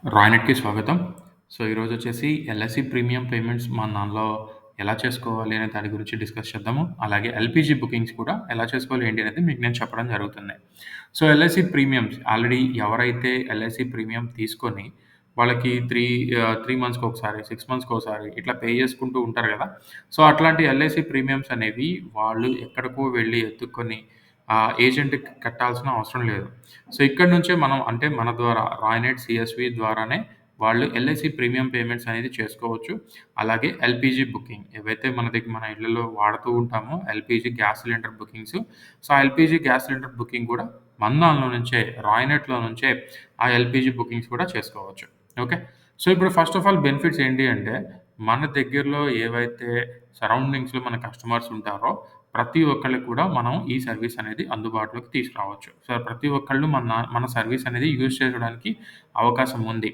రాయ్‌నెట్‌కి స్వాగతం. ఈరోజొచ్చేసి LIC premium payments మన దానిలో ఎలా చేసుకోవాలి అనే దాని గురించి డిస్కస్ చేద్దాము. అలాగే ఎల్‌పీజీ బుకింగ్స్ కూడా ఎలా చేసుకోవాలి ఏంటి అనేది మీకు నేను చెప్పడం జరుగుతుంది. ఎల్ఐసీ ప్రీమియమ్స్ ఆల్రెడీ ఎవరైతే ఎల్ఐసీ ప్రీమియం తీసుకొని వాళ్ళకి 3 మంత్స్‌కొకసారి, 6 మంత్స్‌కోసారి ఇట్లా పే చేసుకుంటూ ఉంటారు గదా! అట్లాంటి ఎల్ఐసీ ప్రీమియమ్స్ అనేవి వాళ్ళు ఎక్కడికో వెళ్లి ఎత్తుక్కొని ఏజెంట్‌కి కట్టాల్సిన అవసరం లేదు. ఇక్కడి నుంచే మనం అంటే మన ద్వారా రాయ్‌నెట్ సీఎస్‌వి ద్వారానే వాళ్ళు ఎల్ఐసీ ప్రీమియం పేమెంట్స్ అనేది చేసుకోవచ్చు. అలాగే ఎల్‌పీజీ బుకింగ్ ఏవైతే మన ఇళ్లలో వాడుతూ ఉంటామో ఎల్‌పీజీ గ్యాస్ సిలిండర్ బుకింగ్స్. ఆ ఎల్‌పీజీ గ్యాస్ సిలిండర్ బుకింగ్ గూడా మన దానిలో నుంచే రాయ్‌నెట్‌లో నుంచే ఆ ఎల్‌పీజీ బుకింగ్స్ కూడా చేసుకోవచ్చు. ఓకే. ఇప్పుడు ఫస్ట్ ఆఫ్ ఆల్ బెనిఫిట్స్ ఏంటి అంటే మన దగ్గరలో ఏవైతే సరౌండింగ్స్‌లో మన కస్టమర్స్ ఉంటారో ప్రతి ఒక్కళ్ళకి కూడా మనం ఈ సర్వీస్ అనేది అందుబాటులోకి తీసుకురావచ్చు. ప్రతి ఒక్కళ్ళు మన సర్వీస్ అనేది యూజ్ చేయడానికి అవకాశం ఉంది.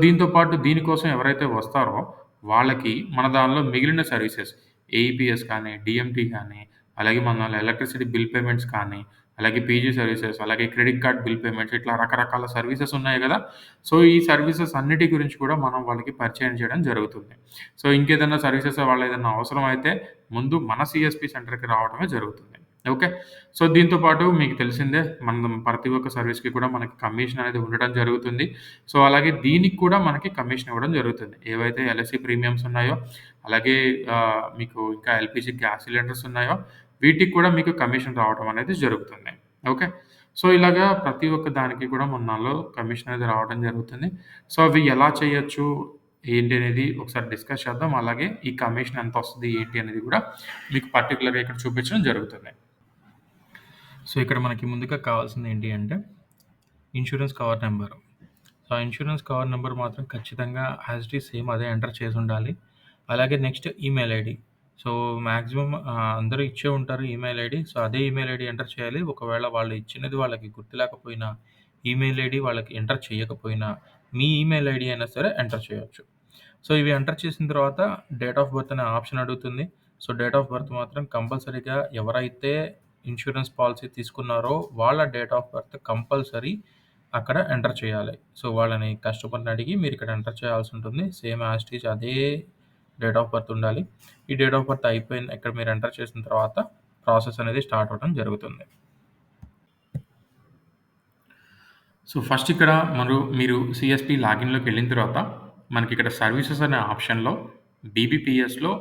దీంతో పాటు దీనికోసం ఎవరైతే వస్తారో వాళ్ళకి మన దానిలో మిగిలిన సర్వీసెస్ ఏఈపీఎస్ కానీ, డీఎంటీ కానీ, అలాగే మన దానిలో ఎలక్ట్రిసిటీ బిల్ పేమెంట్స్ కానీ, అలాగే పీజీ సర్వీసెస్, అలాగే క్రెడిట్ కార్డ్ బిల్ పేమెంట్స్ ఇట్లా రకరకాల సర్వీసెస్ ఉన్నాయి గదా! ఈ సర్వీసెస్ అన్నిటి గురించి కూడా మనం వాళ్ళకి పరిచయం చేయడం జరుగుతుంది. ఇంకేదన్నా సర్వీసెస్ వాళ్ళేదన్నా అవసరమైతే ముందు మన సీఎస్‌పీ సెంటర్‌కి రావడమే జరుగుతుంది. ఓకే. దీంతో పాటు మీకు తెలిసిందే మనం ప్రతి ఒక్క సర్వీస్‌కి కూడా మనకి కమిషన్ అనేది ఉండడం జరుగుతుంది. అలాగే దీనికి కూడా మనకి కమిషన్ ఇవ్వడం జరుగుతుంది. ఏవైతే ఎల్ఐసీ ప్రీమియమ్స్ ఉన్నాయో, అలాగే మీకు ఇంకా ఎల్‌పీజీ గ్యాస్ సిలిండర్స్ ఉన్నాయో, వీటికి కూడా మీకు కమిషన్ రావడం అనేది జరుగుతుంది. ఓకే. ఇలాగా ప్రతి ఒక్క దానికి కూడా మన దానిలో కమిషన్ అనేది రావడం జరుగుతుంది. అవి ఎలా చేయొచ్చు? ఏంటి అనేది ఒకసారి డిస్కస్ చేద్దాం. అలాగే ఈ కమిషన్ ఎంతొస్తది? ఏంటి అనేది కూడా మీకు పర్టిక్యులర్‌గా ఇక్కడ చూపించడం జరుగుతుంది. ఇక్కడ మనకి ముందుగా కావాల్సింది ఏంటి అంటే ఇన్స్యూరెన్స్ కవర్ నంబర్. ఆ ఇన్స్యూరెన్స్ కవర్ నంబర్ మాత్రం ఖచ్చితంగా యాజ్ ఇట్ ఈజ్ సేమ్ అదే ఎంటర్ చేసుండాలి. అలాగే నెక్స్ట్ ఈమెయిల్ ఐడీ. మాక్సిమం అందరూ ఇచ్చే ఉంటారు ఈమెయిల్ ఐడీ. అదే ఈమెయిల్ ఐడీ ఎంటర్ చేయాలి. ఒకవేళ వాళ్ళు ఇచ్చినది వాళ్ళకి గుర్తులేకపోయినా, ఈమెయిల్ ఐడీ వాళ్ళకి ఎంటర్ చేయకపోయినా, మీ ఈమెయిల్ ఐడీ అయినా సరే ఎంటర్ చేయొచ్చు. ఇవి ఎంటర్ చేసిన తర్వాత డేట్ ఆఫ్ బర్త్ అనే ఆప్షన్ అడుగుతుంది. డేట్ ఆఫ్ బర్త్ మాత్రం కంపల్సరీగా ఎవరైతే ఇన్స్యూరెన్స్ పాలిసీ తీసుకున్నారో వాళ్ళ డేట్ ఆఫ్ బర్త్ కంపల్సరీ అక్కడ ఎంటర్ చేయాలి. వాళ్ళని కస్టమర్‌ని అడిగి మీరిక్కడ ఎంటర్ చేయాల్సుంటుంది. సేమ్ యాజ్ ఇట్ ఈజ్ అదే డేట్ ఆఫ్ బర్త్ ఉండాలి. ఈ డేట్ ఆఫ్ బర్త్ అయిపోయింది ఇక్కడ మీరు ఎంటర్ చేసిన తర్వాత ప్రాసెస్ అనేది స్టార్ట్ అవ్వడం జరుగుతుంది. ఫస్ట్ ఇక్కడ మీరు సీఎస్‌పీ లాగిన్‌లోకెళ్ళిన తర్వాత మనకిక్కడ సర్వీసెస్ అనే ఆప్షన్‌లో బీబీపీఎస్‌లో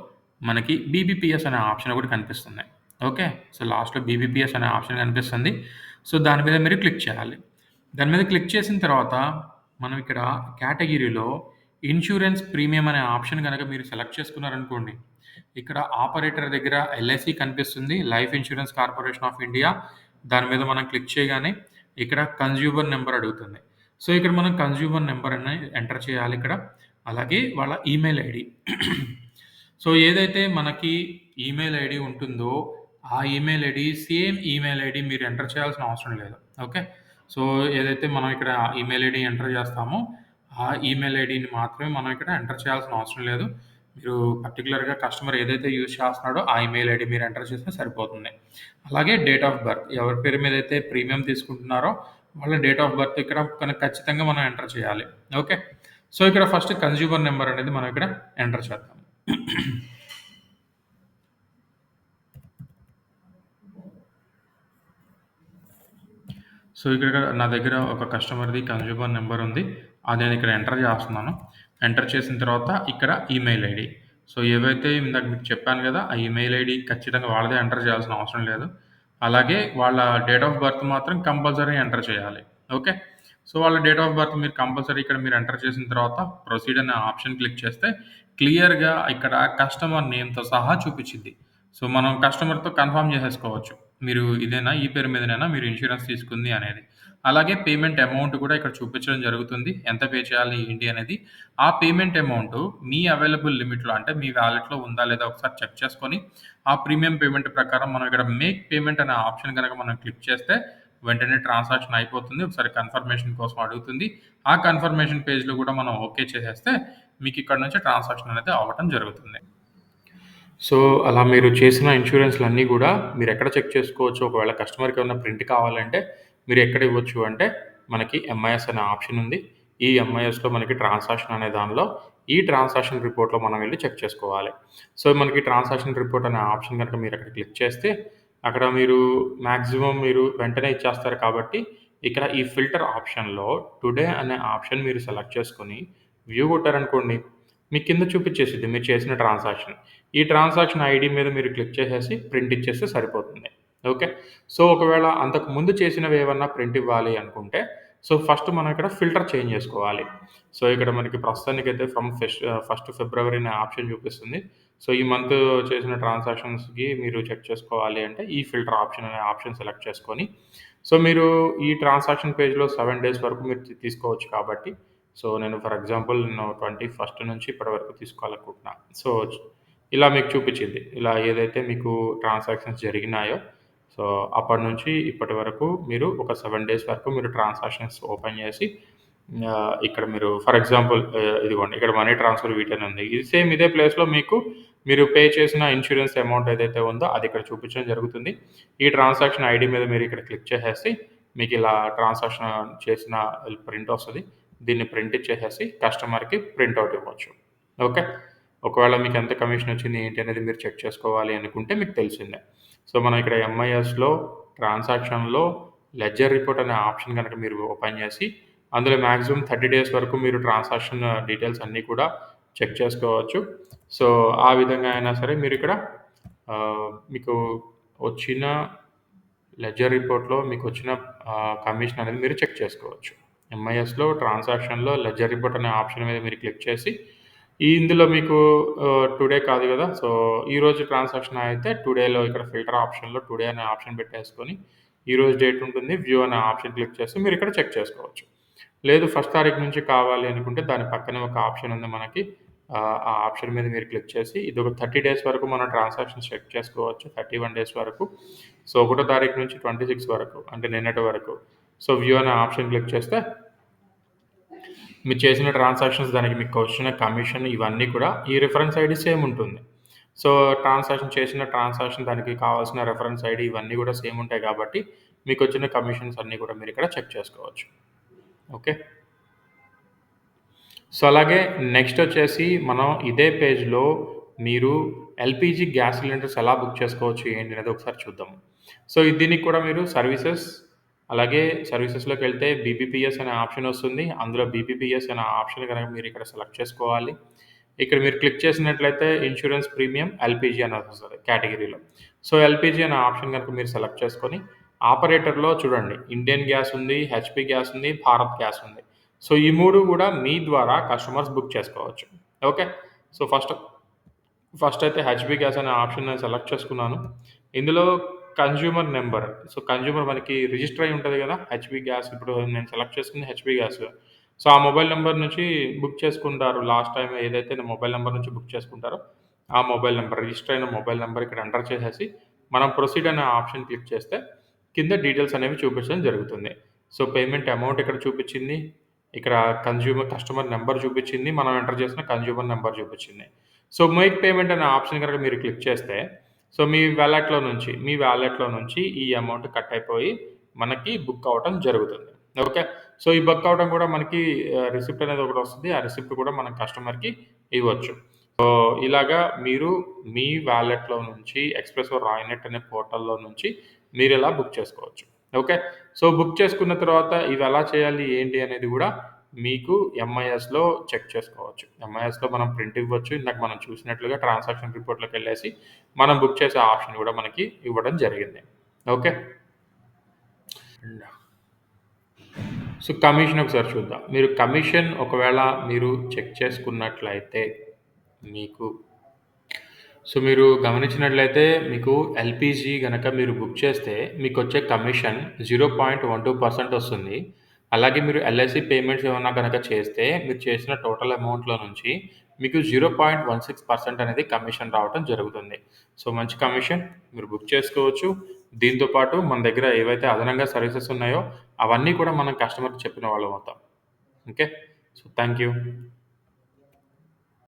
మనకి బీబీపీఎస్ అనే ఆప్షన్ ఒకటి కనిపిస్తుంది. ఓకే. లాస్ట్‌లో బీబీపీఎస్ అనే ఆప్షన్ కనిపిస్తుంది. దాని మీద మీరు క్లిక్ చేయాలి. దాని మీద క్లిక్ చేసిన తర్వాత మనం ఇక్కడ కేటగిరీలో ఇన్స్యూరెన్స్ ప్రీమియం అనే ఆప్షన్ గనక మీరు సెలెక్ట్ చేసుకున్నారనుకోండి. ఇక్కడ ఆపరేటర్ దగ్గర ఎల్ఐసీ కనిపిస్తుంది. Life insurance corporation of India. దాని మీద మనం క్లిక్ చేయగానే ఇక్కడ కన్జ్యూమర్ నంబర్ అడుగుతుంది. ఇక్కడ మనం కన్జ్యూమర్ నంబర్ అనేది ఎంటర్ చేయాలిక్కడ. అలాగే వాళ్ళ ఈమెయిల్ ఐడీ. ఏదైతే మనకి ఈమెయిల్ ఐడీ ఉంటుందో, ఆ email ID same email ID మీరు ఎంటర్ చేయాల్సిన అవసరం లేదు. ఓకే. ఏదైతే మనం ఇక్కడ ఈమెయిల్ ఐడీ ఎంటర్ చేస్తామో, ఆ ఈమెయిల్ ఐడీని మాత్రమే మనం ఇక్కడ ఎంటర్ చేయాల్సిన అవసరం లేదు. మీరు పర్టిక్యులర్‌గా కస్టమర్ ఏదైతే యూజ్ చేస్తున్నాడో ఆ ఈమెయిల్ ఐడీ మీరు ఎంటర్ చేస్తే సరిపోతుంది. అలాగే డేట్ ఆఫ్ బర్త్ ఎవరి పేరు మీద అయితే ప్రీమియం తీసుకుంటున్నారో వాళ్ళ డేట్ ఆఫ్ బర్త్ ఇక్కడ ఖచ్చితంగా మనం ఎంటర్ చేయాలి. ఓకే. ఇక్కడ ఫస్ట్ కన్జ్యూమర్ నంబర్ అనేది మనం ఇక్కడ ఎంటర్ చేద్దాం. ఇక్కడ నా దగ్గర ఒక కస్టమర్‌ది కన్జ్యూమర్ నంబర్ ఉంది. అది నేను ఇక్కడ ఎంటర్ చేస్తున్నాను. ఎంటర్ చేసిన తర్వాత ఇక్కడ ఈమెయిల్ ఐడీ. ఏవైతే ఇందాక మీకు చెప్పాను గదా! ఆ ఈమెయిల్ ఐడీ ఖచ్చితంగా వాళ్ళదే ఎంటర్ చేయాల్సిన అవసరం లేదు. అలాగే వాళ్ళ డేట్ ఆఫ్ బర్త్ మాత్రం కంపల్సరీ ఎంటర్ చేయాలి. ఓకే. వాళ్ళ డేట్ ఆఫ్ బర్త్ మీరు కంపల్సరీ ఇక్కడ మీరు ఎంటర్ చేసిన తర్వాత ప్రొసీడ్ అనే ఆప్షన్ క్లిక్ చేస్తే క్లియర్‌గా ఇక్కడ కస్టమర్ నేమ్‌తో సహా చూపిచ్చిద్ది. మనం కస్టమర్‌తో కన్ఫర్మ్ చేసేసుకోవచ్చు. మీరు ఇదేనా? ఈ పేరు మీదనేనా మీరు ఇన్స్యూరెన్స్ తీసుకుంది అనేది. అలాగే పేమెంట్ అమౌంట్ కూడా ఇక్కడ చూపించడం జరుగుతుంది. ఎంత పే చేయాలి ఏంటి అనేది. ఆ పేమెంట్ అమౌంటు మీ అవైలబుల్ లిమిట్‌లో అంటే మీ వాలెట్‌లో ఉందా లేదా ఒకసారి చెక్ చేసుకొని, ఆ ప్రీమియం పేమెంట్ ప్రకారం మనం ఇక్కడ మేక్ పేమెంట్ అనే ఆప్షన్ గనక మనం క్లిక్ చేస్తే వెంటనే ట్రాన్సాక్షన్ అయిపోతుంది. ఒకసారి కన్ఫర్మేషన్ కోసం అడుగుతుంది. ఆ కన్ఫర్మేషన్ పేజ్‌లో కూడా మనం ఓకే చేసేస్తే మీకు ఇక్కడ నుంచి ట్రాన్సాక్షన్ అనేది అవ్వటం జరుగుతుంది. అలా మీరు చేసిన ఇన్స్యూరెన్స్‌లన్నీ గూడా మీరెక్కడ చెక్ చేసుకోవచ్చు. ఒకవేళ కస్టమర్‌కి ఏమన్నా ప్రింట్ కావాలంటే మీరు ఎక్కడ ఇవ్వచ్చు అంటే మనకి ఎంఐఎస్ అనే ఆప్షన్ ఉంది. ఈ ఎంఐఎస్‌లో మనకి ట్రాన్సాక్షన్ అనే దానిలో ఈ ట్రాన్సాక్షన్ రిపోర్ట్‌లో మనం వెళ్లి చెక్ చేసుకోవాలి. సో, మనకి ట్రాన్సాక్షన్ రిపోర్ట్ అనే ఆప్షన్ గనుక మీరక్కడ క్లిక్ చేస్తే, అక్కడ మీరు మాక్సిమం మీరు వెంటనే ఇచ్చేస్తారు కాబట్టి, ఇక్కడ ఈ ఫిల్టర్ ఆప్షన్‌లో టుడే అనే ఆప్షన్ మీరు సెలెక్ట్ చేసుకొని, వ్యూ కొట్టారనుకోండి, మీకు కింద చూపిచ్చేసిద్ది మీరు చేసిన ట్రాన్సాక్షన్. ఈ ట్రాన్సాక్షన్ ఐడీ మీద మీరు క్లిక్ చేసేసి ప్రింట్ ఇచ్చేస్తే సరిపోతుంది. ఓకే. సో, ఒకవేళ అంతకు ముందు చేసినవేవన్నా ప్రింట్ ఇవ్వాలి అనుకుంటే, సో, ఫస్ట్ మనం ఇక్కడ ఫిల్టర్ చేంజ్ చేసుకోవాలి. సో, ఇక్కడ మనకి ప్రస్తుతానికైతే ఫస్ట్ ఫిబ్రవరి అనే ఆప్షన్ చూపిస్తుంది. సో, ఈ మంత్ చేసిన ట్రాన్సాక్షన్స్‌కి మీరు చెక్ చేసుకోవాలి అంటే, ఈ ఫిల్టర్ ఆప్షన్ అనే ఆప్షన్ సెలెక్ట్ చేసుకొని, సో, మీరు ఈ ట్రాన్సాక్షన్ పేజ్‌లో 7 డేస్ వరకు మీరు తీసుకోవచ్చు కాబట్టి, సో, నేను ఫర్ ఎగ్జాంపుల్ నేను 21 నుంచి ఇప్పటి వరకు తీసుకోవాలనుకుంటున్నా. సో, ఇలా మీకు చూపిచ్చిద్ది. ఇలా ఏదైతే మీకు ట్రాన్సాక్షన్స్ జరిగినాయో, సో, అప్పటి నుంచి ఇప్పటి వరకు మీరు ఒక 7 డేస్ వరకు మీరు ట్రాన్సాక్షన్స్ ఓపెన్ చేసి ఇక్కడ మీరు ఫర్ ఎగ్జాంపుల్ ఇదిగోండి ఇక్కడ మనీ ట్రాన్స్‌ఫర్ వీటని ఉంది. ఇది సేమ్ ఇదే ప్లేస్‌లో మీకు మీరు పే చేసిన ఇన్స్యూరెన్స్ అమౌంట్ ఏదైతే ఉందో అది ఇక్కడ చూపించడం జరుగుతుంది. ఈ ట్రాన్సాక్షన్ ఐడీ మీద మీరు ఇక్కడ క్లిక్ చేసేసి మీకిలా ట్రాన్సాక్షన్ చేసిన ప్రింట్ వస్తది. దీన్ని ప్రింట్ ఇచ్చేసేసి కస్టమర్‌కి ప్రింట్ ఔట్ ఇవ్వచ్చు. ఓకే. ఒకవేళ మీకు ఎంత కమిషన్ వచ్చింది ఏంటి అనేది మీరు చెక్ చేసుకోవాలి అనుకుంటే మీకు తెలిసిందే. సో, మనం ఇక్కడ ఎంఐఎస్‌లో ట్రాన్సాక్షన్‌లో లెడ్జర్ రిపోర్ట్ అనే ఆప్షన్ గనక మీరు ఓపెన్ చేసి అందులో మాక్సిమం 30 డేస్ వరకు మీరు ట్రాన్సాక్షన్ డీటెయిల్స్ అన్నీ కూడా చెక్ చేసుకోవచ్చు. సో, ఆ విధంగా అయినా సరే మీరిక్కడ మీకు వచ్చిన లెడ్జర్ రిపోర్ట్‌లో మీకొచ్చిన కమిషన్ అనేది మీరు చెక్ చేసుకోవచ్చు. ఎంఐఎస్‌లో ట్రాన్సాక్షన్‌లో లెడ్జర్ రిపోర్ట్ అనే ఆప్షన్ మీద మీరు క్లిక్ చేసి, ఇందులో మీకు టుడే కాదు గదా! సో, ఈరోజు ట్రాన్సాక్షన్ అయితే టుడేలో ఇక్కడ ఫిల్టర్ ఆప్షన్‌లో టుడే అనే ఆప్షన్ పెట్టేసుకొని, ఈరోజు డేట్ ఉంటుంది. వ్యూ అనే ఆప్షన్ క్లిక్ చేసి మీరిక్కడ చెక్ చేసుకోవచ్చు. లేదు ఫస్ట్ తారీఖు నుంచి కావాలి అనుకుంటే దాని పక్కనే ఒక ఆప్షన్ ఉంది మనకి. ఆ ఆప్షన్ మీద మీరు క్లిక్ చేసి ఇదొక 30 డేస్ వరకు మనం ట్రాన్సాక్షన్స్ చెక్ చేసుకోవచ్చు. 31 డేస్ వరకు. సో, ఒకటో తారీఖు నుంచి 26 వరకు అంటే నిన్నటి వరకు. సో, వ్యూ అనే ఆప్షన్ క్లిక్ చేస్తే మీరు చేసిన ట్రాన్సాక్షన్స్ దానికి మీకొచ్చిన కమిషన్ ఇవన్నీ కూడా ఈ రిఫరెన్స్ ఐడీ సేమ్ ఉంటుంది. సో, చేసిన ట్రాన్సాక్షన్ దానికి కావాల్సిన రిఫరెన్స్ ఐడీ ఇవన్నీ కూడా సేమ్ ఉంటాయి కాబట్టి మీకొచ్చిన కమిషన్స్ అన్నీ కూడా మీరిక్కడ చెక్ చేసుకోవచ్చు. ఓకే. సో, అలాగే నెక్స్టొచ్చేసి మనం ఇదే పేజ్‌లో మీరు ఎల్‌పీజీ గ్యాస్ సిలిండర్స్ ఎలా బుక్ చేసుకోవచ్చు ఏంటి అనేది ఒకసారి చూద్దాం. సో, దీనికి కూడా మీరు అలాగే సర్వీసెస్‌లోకెళ్తే బీపీపీఎస్ అనే ఆప్షన్ వస్తుంది. అందులో బీపీపీఎస్ అనే ఆప్షన్ గనక మీరిక్కడ సెలెక్ట్ చేసుకోవాలి. ఇక్కడ మీరు క్లిక్ చేసినట్లయితే ఇన్స్యూరెన్స్ ప్రీమియం ఎల్‌పీజీ అని వస్తది కేటగరీలో. సో, ఎల్‌పీజీ అనే ఆప్షన్ గనక మీరు సెలెక్ట్ చేసుకొని ఆపరేటర్‌లో చూడండి ఇండియన్ గ్యాస్ ఉంది, హెచ్‌పీ గ్యాస్ ఉంది, భారత్ గ్యాస్ ఉంది. సో, ఈ 3 గూడా మీ ద్వారా కస్టమర్స్ బుక్ చేసుకోవచ్చు. ఓకే. సో, ఫస్ట్ అయితే హెచ్‌పీ గ్యాస్ అనే ఆప్షన్ నేను సెలెక్ట్ చేసుకున్నాను. ఇందులో కన్జ్యూమర్ నంబర్. సో, కన్జ్యూమర్ మనకి రిజిస్టర్ అయ్యి ఉంటది గదా! హెచ్‌పీ గ్యాస్ ఇప్పుడు నేను సెలెక్ట్ చేసుకుంది హెచ్‌పీ గ్యాస్. సో, ఆ మొబైల్ నంబర్ నుంచి బుక్ చేసుకుంటారు. లాస్ట్ టైమ్ ఏదైతే నా మొబైల్ నంబర్ నుంచి బుక్ చేసుకుంటారో, ఆ మొబైల్ నంబర్ రిజిస్టర్ అయిన మొబైల్ నంబర్ ఇక్కడ ఎంటర్ చేసేసి, మనం ప్రొసీడ్ అనే ఆప్షన్ క్లిక్ చేస్తే కింద డీటెయిల్స్ అనేవి చూపించడం జరుగుతుంది. సో, పేమెంట్ అమౌంట్ ఇక్కడ చూపిచ్చింది. ఇక్కడ కస్టమర్ నంబర్ చూపిచ్చింది. మనం ఎంటర్ చేసిన కన్జ్యూమర్ నంబర్ చూపిచ్చింది. సో, మేక్ పేమెంట్ అనే ఆప్షన్ గనక మీరు క్లిక్ చేస్తే, సో, మీ వాలెట్‌లో నుంచి ఈ అమౌంట్ కట్ అయిపోయి మనకి బుక్ అవ్వటం జరుగుతుంది. ఓకే. సో, ఈ బుక్ అవ్వడం కూడా మనకి రిసిప్ట్ అనేది ఒకటొస్తది. ఆ రిసిప్ట్ కూడా మనం కస్టమర్‌కి ఇవ్వచ్చు. సో, ఇలాగా మీరు మీ వాలెట్‌లో నుంచి ఎక్స్‌ప్రెసో రాయినెట్ అనే పోర్టల్‌లో నుంచి మీరిలా బుక్ చేసుకోవచ్చు. ఓకే. సో, బుక్ చేసుకున్న తర్వాత ఇవెలా చేయాలి, ఏంటి అనేది గూడా మీకు ఎంఐఎస్‌లో చెక్ చేసుకోవచ్చు. ఎంఐఎస్‌లో మనం ప్రింట్ ఇవ్వచ్చు. ఇందాక మనం చూసినట్లుగా ట్రాన్సాక్షన్ రిపోర్ట్‌లోకెళ్ళేసి మనం బుక్ చేసే ఆప్షన్ గూడా మనకి ఇవ్వడం జరిగింది. ఓకే. సో, కమిషన్ ఒకసారి చూద్దాం. మీరు కమిషన్ ఒకవేళ మీరు చెక్ చేసుకున్నట్లయితే మీకు మీరు గమనించినట్లయితే మీకు ఎల్‌పీజీ గనక మీరు బుక్ చేస్తే మీకొచ్చే కమిషన్ 0.12% వస్తుంది. అలాగే మీరు ఎల్ఐసీ పేమెంట్స్ ఏమన్నా గనక చేస్తే మీరు చేసిన టోటల్ అమౌంట్‌లో నుంచి మీకు 0.16% అనేది కమిషన్ రావటం జరుగుతుంది. సో, మంచి కమిషన్ మీరు బుక్ చేసుకోవచ్చు. దీంతో పాటు మన దగ్గర ఏవైతే అదనంగా సర్వీసెస్ ఉన్నాయో అవన్నీ కూడా మనం కస్టమర్‌కి చెప్పిన వాళ్ళమవుతాం. ఓకే. So, thank you.